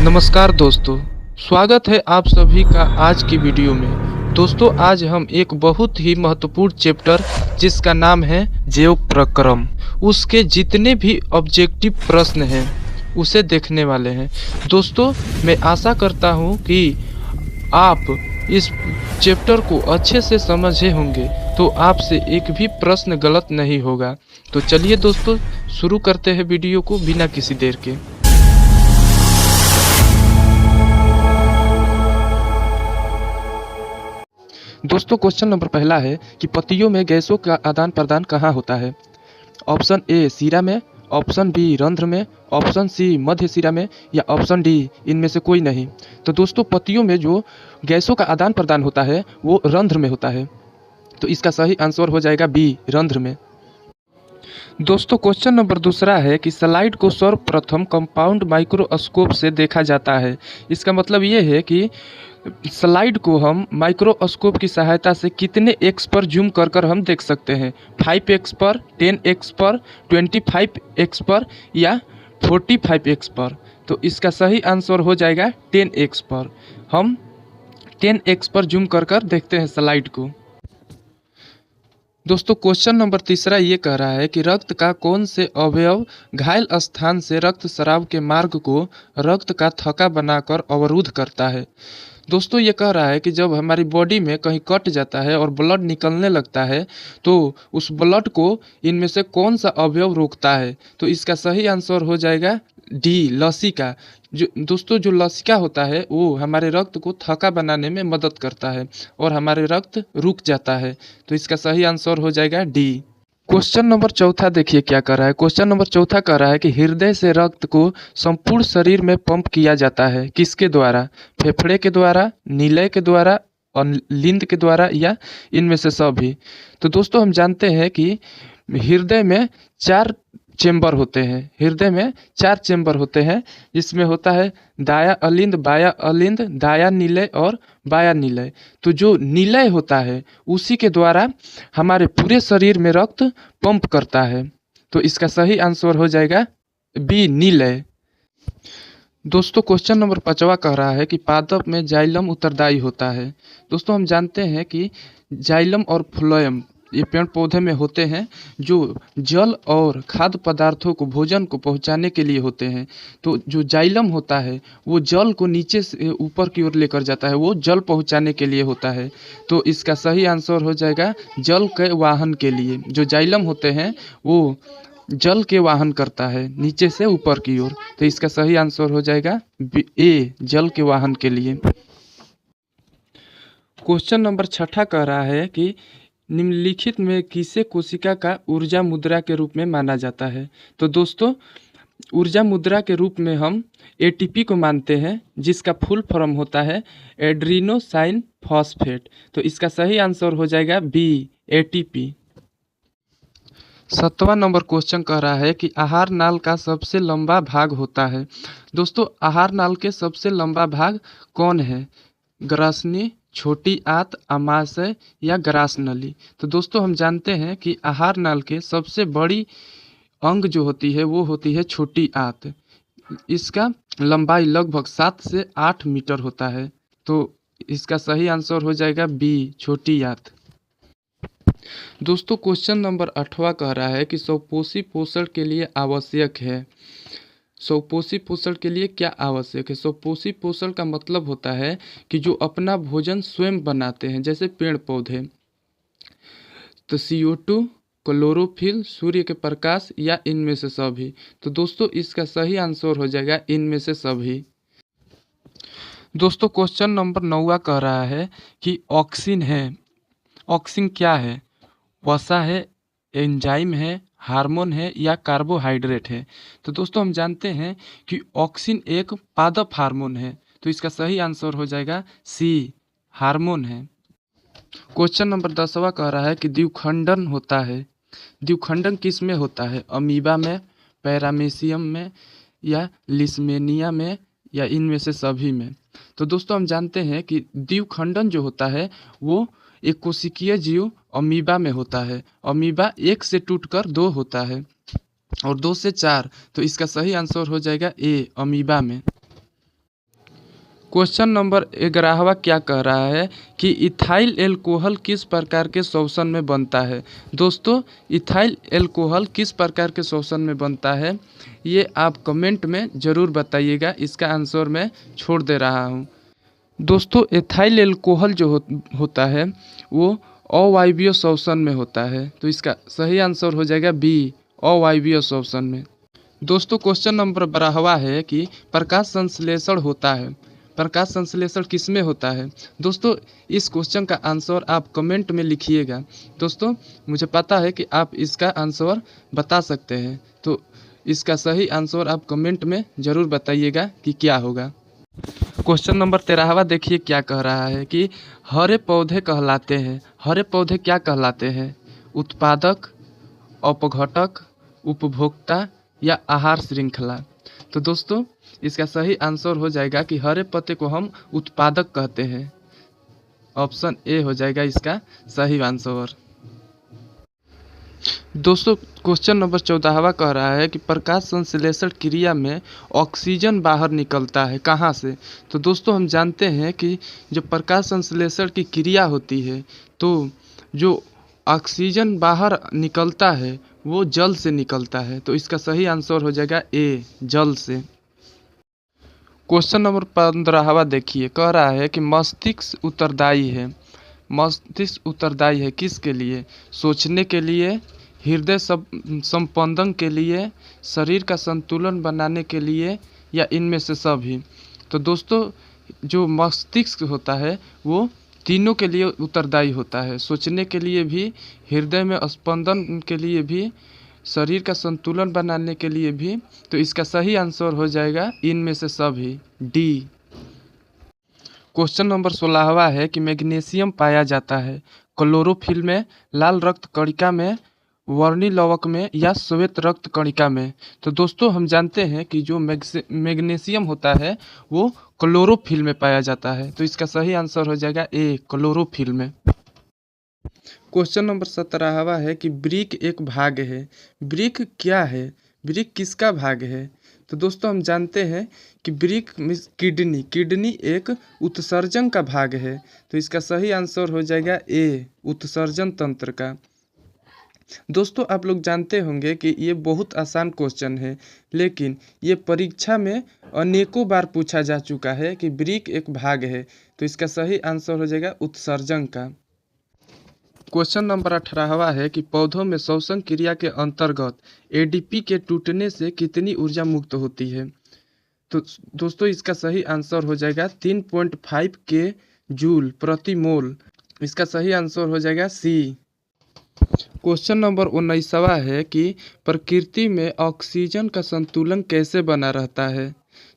नमस्कार दोस्तों, स्वागत है आप सभी का आज की वीडियो में। दोस्तों आज हम एक बहुत ही महत्वपूर्ण चैप्टर जिसका नाम है जैव प्रक्रम, उसके जितने भी ऑब्जेक्टिव प्रश्न हैं उसे देखने वाले हैं। दोस्तों मैं आशा करता हूं कि आप इस चैप्टर को अच्छे से समझे होंगे तो आपसे एक भी प्रश्न गलत नहीं होगा। तो चलिए दोस्तों शुरू करते हैं वीडियो को बिना किसी देर के। दोस्तों क्वेश्चन नंबर पहला है कि पत्तियों में गैसों का आदान प्रदान कहाँ होता है। ऑप्शन ए सीरा में, ऑप्शन बी रंध्र में, ऑप्शन सी मध्य सिरा में या ऑप्शन डी इनमें से कोई नहीं। तो दोस्तों पत्तियों में जो गैसों का आदान प्रदान होता है वो रंध्र में होता है। तो इसका सही आंसर हो जाएगा बी रंध्र में। दोस्तों क्वेश्चन नंबर दूसरा है कि स्लाइड को सर्वप्रथम कंपाउंड माइक्रोस्कोप से देखा जाता है। इसका मतलब ये है कि स्लाइड को हम माइक्रोस्कोप की सहायता से कितने एक्स पर जूम कर कर हम देख सकते हैं, 5x पर, 10x पर, 25x पर या 45x पर। तो इसका सही आंसर हो जाएगा 10x पर। हम 10x पर जूम कर कर देखते हैं स्लाइड को। दोस्तों क्वेश्चन नंबर तीसरा ये कह रहा है कि रक्त का कौन से अवयव घायल स्थान से रक्त स्राव के मार्ग को रक्त का थक्का बनाकर अवरुद्ध करता है। दोस्तों ये कह रहा है कि जब हमारी बॉडी में कहीं कट जाता है और ब्लड निकलने लगता है तो उस ब्लड को इनमें से कौन सा अवयव रोकता है। तो इसका सही आंसर हो जाएगा डी लसिका। जो लसिका होता है वो हमारे रक्त को थक्का बनाने में मदद करता है और हमारे रक्त रुक जाता है। तो इसका सही आंसर हो जाएगा डी। क्वेश्चन नंबर चौथा देखिए क्या कर रहा है। क्वेश्चन नंबर चौथा कह रहा है कि हृदय से रक्त को संपूर्ण शरीर में पंप किया जाता है किसके द्वारा, फेफड़े के द्वारा, नीलय के द्वारा और लिंद के द्वारा या इनमें से सभी। तो दोस्तों हम जानते हैं कि हृदय में चार चेंबर होते हैं। हृदय में चार चेंबर होते हैं जिसमें होता है दाया अलिंद, बाया अलिंद, दाया नीलय और बाया नीलय। तो जो नीलय होता है उसी के द्वारा हमारे पूरे शरीर में रक्त पंप करता है। तो इसका सही आंसर हो जाएगा बी नीलय। दोस्तों क्वेश्चन नंबर 5वां कह रहा है कि पादप में जाइलम उत्तरदायी होता है। दोस्तों हम जानते हैं कि जाइलम और फ्लोएम ये पेड़ पौधे में होते हैं जो जल और खाद्य पदार्थों को, भोजन को पहुंचाने के लिए होते हैं। तो जो जाइलम होता है वो जल को नीचे से ऊपर की ओर लेकर जाता है, वो जल पहुंचाने के लिए होता है। तो इसका सही आंसर हो जाएगा जल के वाहन के लिए। जो जाइलम होते हैं वो जल के वाहन करता है नीचे से ऊपर की ओर। तो इसका सही आंसर हो जाएगा ए जल के वाहन के लिए। क्वेश्चन नंबर 6 कह रहा है कि निम्नलिखित में किसे कोशिका का ऊर्जा मुद्रा के रूप में माना जाता है। तो दोस्तों ऊर्जा मुद्रा के रूप में हम एटीपी को मानते हैं जिसका फुल फॉर्म होता है एड्रीनोसाइन फॉस्फेट। तो इसका सही आंसर हो जाएगा बी एटीपी। 7वां नंबर क्वेश्चन कह रहा है कि आहार नाल का सबसे लंबा भाग होता है। दोस्तों आहार नाल के सबसे लंबा भाग कौन है, ग्रासनी, छोटी आंत, अमाशय या ग्रास नली। तो दोस्तों हम जानते हैं कि आहार नाल के सबसे बड़ी अंग जो होती है वो होती है छोटी आंत। इसका लंबाई लगभग 7 से 8 मीटर होता है। तो इसका सही आंसर हो जाएगा बी छोटी आंत। दोस्तों क्वेश्चन नंबर 8वां कह रहा है कि स्वपोषी पोषण के लिए आवश्यक है। स्वपोषी पोषण के लिए क्या आवश्यक है। स्वपोषी पोषण का मतलब होता है कि जो अपना भोजन स्वयं बनाते हैं, जैसे पेड़ पौधे। तो CO2, क्लोरोफिल, सूर्य के प्रकाश या इनमें से सभी। तो दोस्तों इसका सही आंसर हो जाएगा इनमें से सभी। दोस्तों क्वेश्चन नंबर 9वां कह रहा है कि ऑक्सिन है। ऑक्सिन क्या है, वसा है, एंजाइम है, हार्मोन है या कार्बोहाइड्रेट है। तो दोस्तों हम जानते हैं कि ऑक्सिन एक पादप हार्मोन है। तो इसका सही आंसर हो जाएगा सी हार्मोन है। क्वेश्चन नंबर 10वां कह रहा है कि द्विखंडन होता है। द्विखंडन किस में होता है, अमीबा में, पैरामीशियम में या लिस्मेनिया में या इनमें से सभी में। तो दोस्तों हम जानते हैं कि द्विखंडन जो होता है वो एक कोशिकीय जीव अमीबा में होता है। अमीबा 1 से टूटकर 2 होता है और 2 से 4। तो इसका सही आंसर हो जाएगा ए अमीबा में। क्वेश्चन नंबर 11वां क्या कह रहा है कि इथाइल एल्कोहल किस प्रकार के शोषण में बनता है। दोस्तों, इथाइल एल्कोहल किस प्रकार के शोषण में बनता है ये आप कमेंट में ज़रूर बताइएगा। इसका आंसर मैं छोड़ दे रहा हूँ। दोस्तों, एथाइल एल्कोहल जो होता है वो अवायवीय शोषण में होता है, तो इसका सही आंसर हो जाएगा बी, अवायवीय शोषण में। दोस्तों, क्वेश्चन नंबर 12वां है कि प्रकाश संश्लेषण होता है। प्रकाश संश्लेषण किसमें होता है। दोस्तों, इस क्वेश्चन का आंसर आप कमेंट में लिखिएगा। दोस्तों, मुझे पता है कि आप इसका आंसर बता सकते हैं, तो इसका सही आंसर आप कमेंट में ज़रूर बताइएगा कि क्या होगा। क्वेश्चन नंबर 13वां देखिए क्या कह रहा है कि हरे पौधे कहलाते हैं। हरे पौधे क्या कहलाते हैं। उत्पादक, अपघटक, उपभोक्ता या आहार श्रृंखला। तो दोस्तों, इसका सही आंसर हो जाएगा कि हरे पत्ते को हम उत्पादक कहते हैं। ऑप्शन ए हो जाएगा इसका सही आंसर। दोस्तों, क्वेश्चन नंबर 14वां कह रहा है कि प्रकाश संश्लेषण क्रिया में ऑक्सीजन बाहर निकलता है कहाँ से। तो दोस्तों, हम जानते हैं कि जो प्रकाश संश्लेषण की क्रिया होती है तो जो ऑक्सीजन बाहर निकलता है वो जल से निकलता है, तो इसका सही आंसर हो जाएगा ए, जल से। क्वेश्चन नंबर 15वां देखिए, कह रहा है कि मस्तिष्क उत्तरदायी है। मस्तिष्क उत्तरदायी है किसके लिए। सोचने के लिए, हृदय संपंदन के लिए, शरीर का संतुलन बनाने के लिए या इनमें से सभी। तो दोस्तों, जो मस्तिष्क होता है वो तीनों के लिए उत्तरदायी होता है। सोचने के लिए भी, हृदय में स्पंदन के लिए भी, शरीर का संतुलन बनाने के लिए भी। तो इसका सही आंसर हो जाएगा इनमें से सभी, डी। क्वेश्चन नंबर 16वां है कि मैग्नीशियम पाया जाता है क्लोरोफिल में, लाल रक्त कणिका में, वर्णी लवक में या श्वेत रक्त कणिका में। तो दोस्तों, हम जानते हैं कि जो मैग्नीशियम होता है वो क्लोरोफिल में पाया जाता है, तो इसका सही आंसर हो जाएगा ए, क्लोरोफिल में। क्वेश्चन नंबर 17वां है कि वृक्क एक भाग है। वृक्क क्या है, वृक्क किसका भाग है। तो दोस्तों, हम जानते हैं कि वृक्क मीन्स किडनी एक उत्सर्जन का भाग है, तो इसका सही आंसर हो जाएगा ए, उत्सर्जन तंत्र का। दोस्तों, आप लोग जानते होंगे कि ये बहुत आसान क्वेश्चन है, लेकिन ये परीक्षा में अनेकों बार पूछा जा चुका है कि वृक्क एक भाग है, तो इसका सही आंसर हो जाएगा उत्सर्जन का। क्वेश्चन नंबर 18वां है कि पौधों में श्वसन क्रिया के अंतर्गत एडीपी के टूटने से कितनी ऊर्जा मुक्त होती है। तो दोस्तों, इसका सही आंसर हो जाएगा 3.5 के जूल प्रति मोल। इसका सही आंसर हो जाएगा सी। क्वेश्चन नंबर 19वां है कि प्रकृति में ऑक्सीजन का संतुलन कैसे बना रहता है।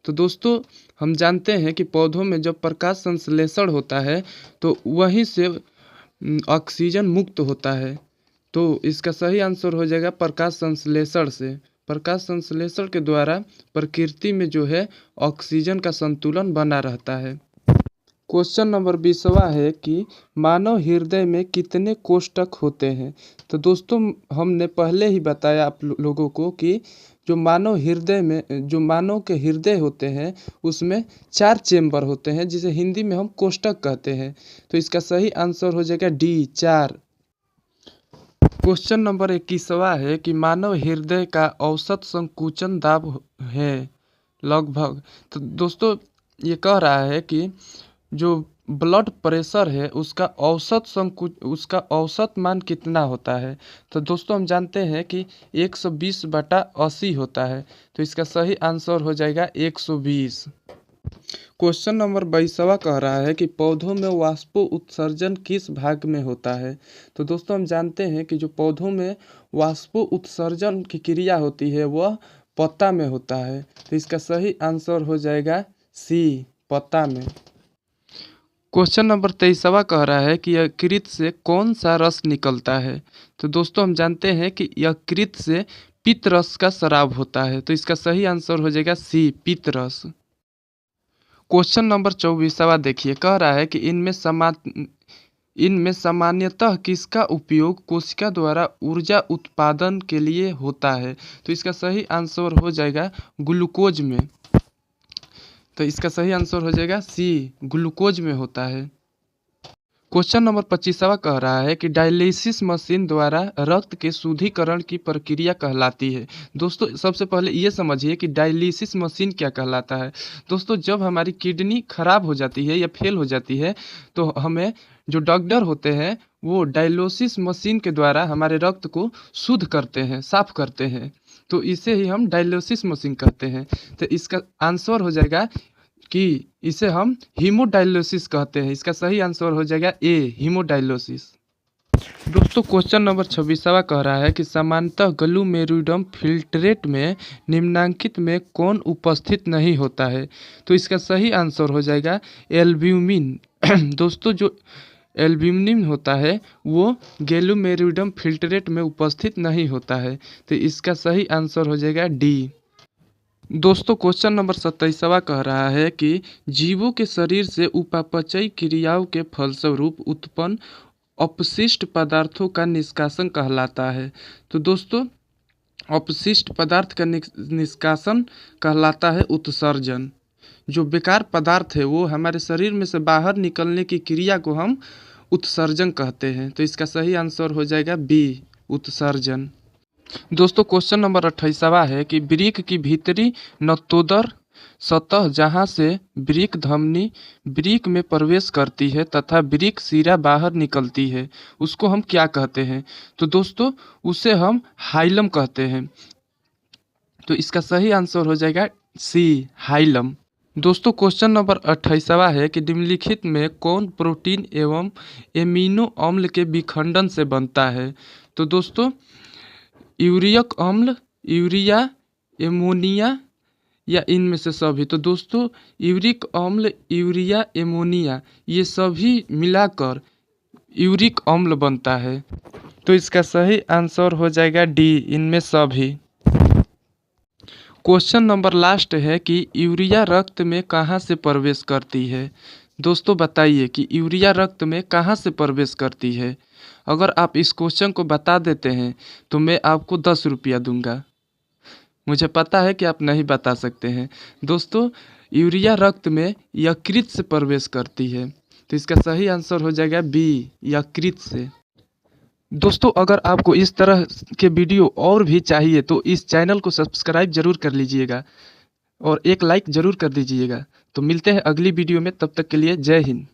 तो दोस्तों, हम जानते हैं कि पौधों में जब प्रकाश संश्लेषण होता है तो वहीं से ऑक्सीजन मुक्त होता है, तो इसका सही आंसर हो जाएगा प्रकाश संश्लेषण से। प्रकाश संश्लेषण के द्वारा प्रकृति में जो है ऑक्सीजन का संतुलन बना रहता है। क्वेश्चन नंबर 20वां है कि मानव हृदय में कितने कोष्ठक होते हैं। तो दोस्तों, हमने पहले ही बताया आप लोगों को कि जो मानव के हृदय होते हैं उसमें 4 चेम्बर होते हैं, जिसे हिंदी में हम कोष्ठक कहते हैं, तो इसका सही आंसर हो जाएगा डी, 4। क्वेश्चन नंबर 21वां है कि मानव हृदय का औसत संकुचन दाब है लगभग। तो दोस्तों, ये कह रहा है कि जो ब्लड प्रेशर है उसका औसत मान कितना होता है। तो दोस्तों, हम जानते हैं कि 120/80 होता है, तो इसका सही आंसर हो जाएगा 120। क्वेश्चन नंबर 22वां कह रहा है कि पौधों में वाष्प उत्सर्जन किस भाग में होता है। तो दोस्तों, हम जानते हैं कि जो पौधों में वाष्प उत्सर्जन की क्रिया होती है वह पत्ता में होता है, तो इसका सही आंसर हो जाएगा सी, पत्ता में। क्वेश्चन नंबर 23वां कह रहा है कि यकृत से कौन सा रस निकलता है। तो दोस्तों, हम जानते हैं कि यकृत से पित्त रस का स्राव होता है, तो इसका सही आंसर हो जाएगा सी, पित्त रस। क्वेश्चन नंबर 24वां देखिए, कह रहा है कि इनमें सामान्यतः किसका उपयोग कोशिका द्वारा ऊर्जा उत्पादन के लिए होता है। तो इसका सही आंसर हो जाएगा ग्लूकोज में। तो इसका सही आंसर हो जाएगा सी, ग्लूकोज में होता है। क्वेश्चन नंबर 25वां कह रहा है कि डायलिसिस मशीन द्वारा रक्त के शुद्धिकरण की प्रक्रिया कहलाती है। दोस्तों सबसे पहले ये समझिए कि डायलिसिस मशीन क्या कहलाता है। दोस्तों जब हमारी किडनी खराब हो जाती है या फेल हो जाती है तो हमें जो डॉक्टर होते हैं वो डायलिसिस मशीन के द्वारा हमारे रक्त को शुद्ध करते हैं, साफ करते हैं। तो इसे ही हम डायलिसिस मशीन कहते हैं। तो इसका आंसर हो जाएगा कि इसे हम हीमोडायलिसिस कहते हैं। इसका सही आंसर हो जाएगा ए, हीमोडायलिसिस। दोस्तों क्वेश्चन नंबर 26वां कह रहा है कि सामान्यतः ग्लूमेरुलम फिल्ट्रेट में निम्नलिखित में कौन उपस्थित नहीं होता है। तो इसका सही आंसर हो जाएगा एल्ब्यूमिन। दोस्तों जो एल्ब्यूमिन होता है वो ग्लूमेरुलम फिल्ट्रेट में उपस्थित नहीं होता है। तो इसका सही आंसर हो जाएगा डी। दोस्तों क्वेश्चन नंबर 27वां कह रहा है कि जीवों के शरीर से उपापचयी क्रियाओं के फलस्वरूप उत्पन्न अपशिष्ट पदार्थों का निष्कासन कहलाता है। तो दोस्तों अपशिष्ट पदार्थ का निष्कासन कहलाता है उत्सर्जन। जो बेकार पदार्थ है वो हमारे शरीर में से बाहर निकलने की क्रिया को हम उत्सर्जन कहते हैं। तो इसका सही आंसर हो जाएगा बी, उत्सर्जन। दोस्तों क्वेश्चन नंबर 28वां है कि वृक्क की भीतरी नक्तोदर सतह जहां से वृक्क धमनी वृक्क में प्रवेश करती है तथा वृक्क शिरा बाहर निकलती है उसको हम क्या कहते हैं। तो दोस्तों उसे हम हाइलम कहते हैं। तो इसका सही आंसर हो जाएगा सी, हाइलम। दोस्तों क्वेश्चन नंबर 28वां है कि निम्नलिखित में कौन प्रोटीन एवं एमिनो अम्ल के विखंडन से बनता है। तो दोस्तों यूरिक अम्ल, यूरिया, एमोनिया या इनमें से सभी। तो दोस्तों यूरिक अम्ल, यूरिया, एमोनिया ये सभी मिलाकर यूरिक अम्ल बनता है। तो इसका सही आंसर हो जाएगा डी, इनमें सभी। क्वेश्चन नंबर लास्ट है कि यूरिया रक्त में कहाँ से प्रवेश करती है। दोस्तों बताइए कि यूरिया रक्त में कहाँ से प्रवेश करती है। अगर आप इस क्वेश्चन को बता देते हैं तो मैं आपको 10 रुपया दूंगा। मुझे पता है कि आप नहीं बता सकते हैं। दोस्तों यूरिया रक्त में यकृत से प्रवेश करती है। तो इसका सही आंसर हो जाएगा बी, यकृत से। दोस्तों अगर आपको इस तरह के वीडियो और भी चाहिए तो इस चैनल को सब्सक्राइब जरूर कर लीजिएगा और एक लाइक जरूर कर दीजिएगा। तो मिलते हैं अगली वीडियो में, तब तक के लिए जय हिंद।